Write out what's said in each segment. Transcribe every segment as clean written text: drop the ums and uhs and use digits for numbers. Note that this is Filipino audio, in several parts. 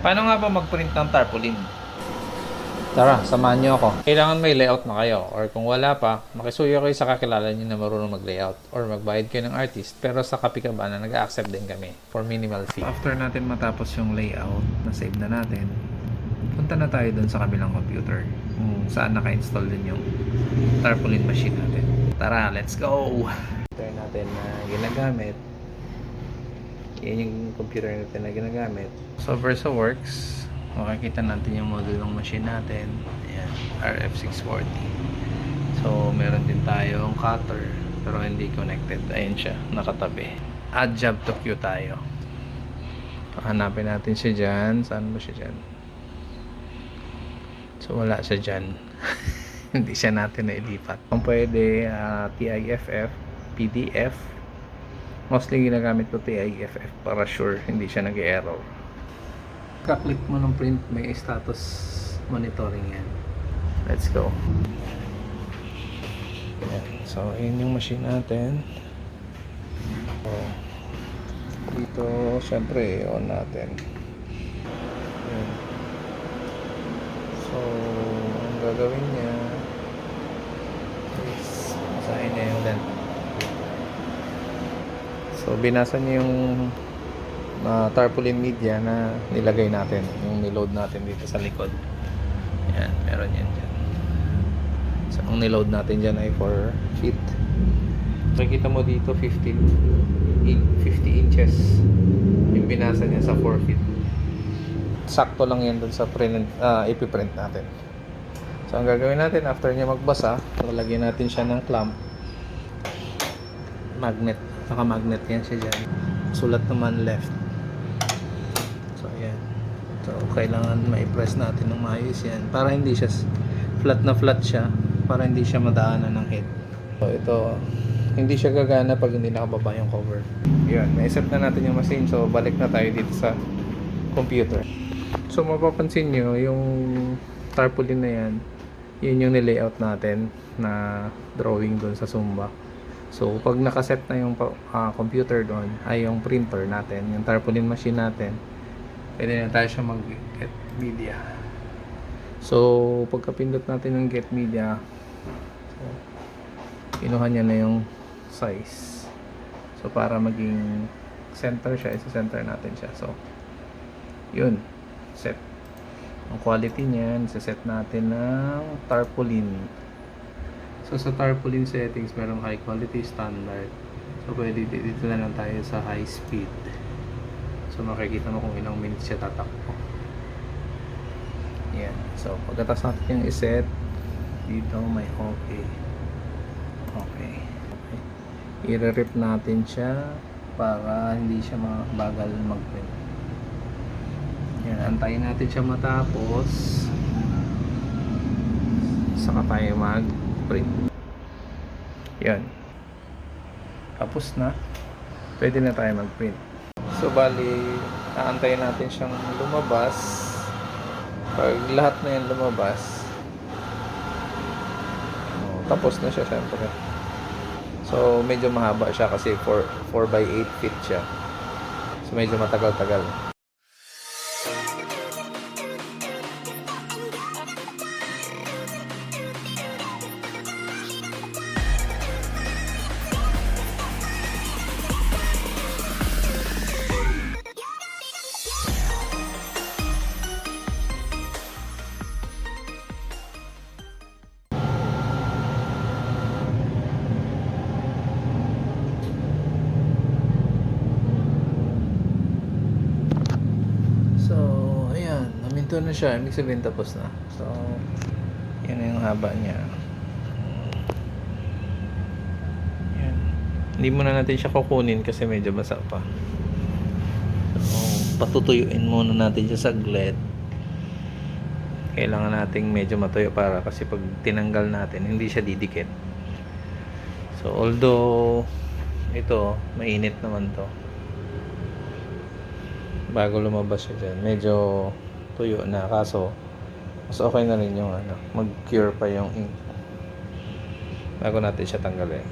Paano nga ba mag-print ng tarpaulin? Tara, samahan niyo ako. Kailangan may layout na kayo, or kung wala pa, makisuyo kayo sa kakilala niyo na marunong mag-layout, or magbayad kayo ng artist, pero sa Kapikabana nag-accept din kami for minimal fee. After natin matapos yung layout, na-save na natin, punta na tayo dun sa kabilang computer kung saan naka-install din yung tarpaulin machine natin. Tara, let's go! Computer natin na ginagamit. Yan yung computer natin na ginagamit. So, VersaWorks, makikita natin yung model ng machine natin. Ayan, RF640. So, meron din tayong cutter, pero hindi connected. Ayan siya, nakatabi. Add job to queue tayo. Hanapin natin siya dyan. Saan ba siya dyan? So, wala siya dyan. Hindi siya natin nailipat. Kung pwede, TIFF, PDF. Mostly ginagamit ko TIFF para sure hindi siya nag-error. Kaklik mo ng print, may status monitoring yan. Let's go. Yan. So, yun yung machine natin. So, dito, syempre, on natin. Yan. So, ang gagawin niya is, masahin niya yung length. So, binasa niya yung tarpaulin media na nilagay natin, yung niload natin dito sa likod. Yan, meron yan dyan. So, ang niload natin dyan ay 4 feet. Makikita mo dito 50 inches yung binasa niya sa 4 feet. Sakto lang yan dun sa ipiprint natin. So, ang gagawin natin after niya magbasa, lalagyan natin siya ng clamp, magnet, naka-magnet yan siya dyan. Sulat naman left. So, ayan. So, kailangan ma-press natin ng maayos yan para hindi siya flat na flat siya, para hindi siya madaanan ng head. So, ito, hindi siya gagana pag hindi nakababa yung cover. Yan, na-set na natin yung machine. So, balik na tayo dito sa computer. So, mapapansin nyo, yung tarpaulin na yan, yun yung nilayout natin na drawing doon sa Zumba. So, pag nakaset na yung computer doon, ay yung printer natin, yung tarpaulin machine natin, pwede na tayo siya mag-get media. So, pagkapindot natin ng get media, so, kinuha niya na yung size. So, para maging center siya, isa-center natin siya. So, yun, set. Ang quality niyan, isa-set natin ng tarpaulin. So, sa tarpaulin settings, merong high quality, standard. So, pwede dito na lang tayo sa high speed. So, makikita mo kung ilang minutes siya tatakbo. Yan. So, pagkatapos natin yung iset, dito may okay. Okay. I-rip natin siya para hindi siya mabagal mag-print. Yan. Antayin natin siya matapos. Saka tayo mag-print. Yan. Tapos na. Pwede na tayo mag-print. So, bali, aantayin natin siyang lumabas. Pag lahat na yan lumabas, tapos na siya syempre. So, medyo mahaba siya kasi 4x8 feet siya. So, medyo matagal-tagal. Ito na siya, ibig sabihin tapos na. So, yan na yung haba niya. Yan. Hindi muna natin siya kukunin kasi medyo basa pa. So, patutuyuin muna natin siya saglit. Kailangan nating medyo matuyo para kasi pag tinanggal natin, hindi siya didikit. So, although ito, mainit naman to. Bago lumabas siya dyan, medyo tuyo na, kaso mas okay na rin yung mag-cure pa yung ink bago natin siya tanggalin.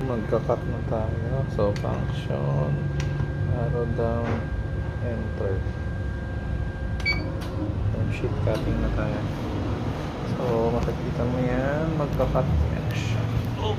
Magka-cut na tayo. So, function, arrow down, enter. sheet cutting na tayo. So, makikita mo yan, magkakat yan siya. Oh.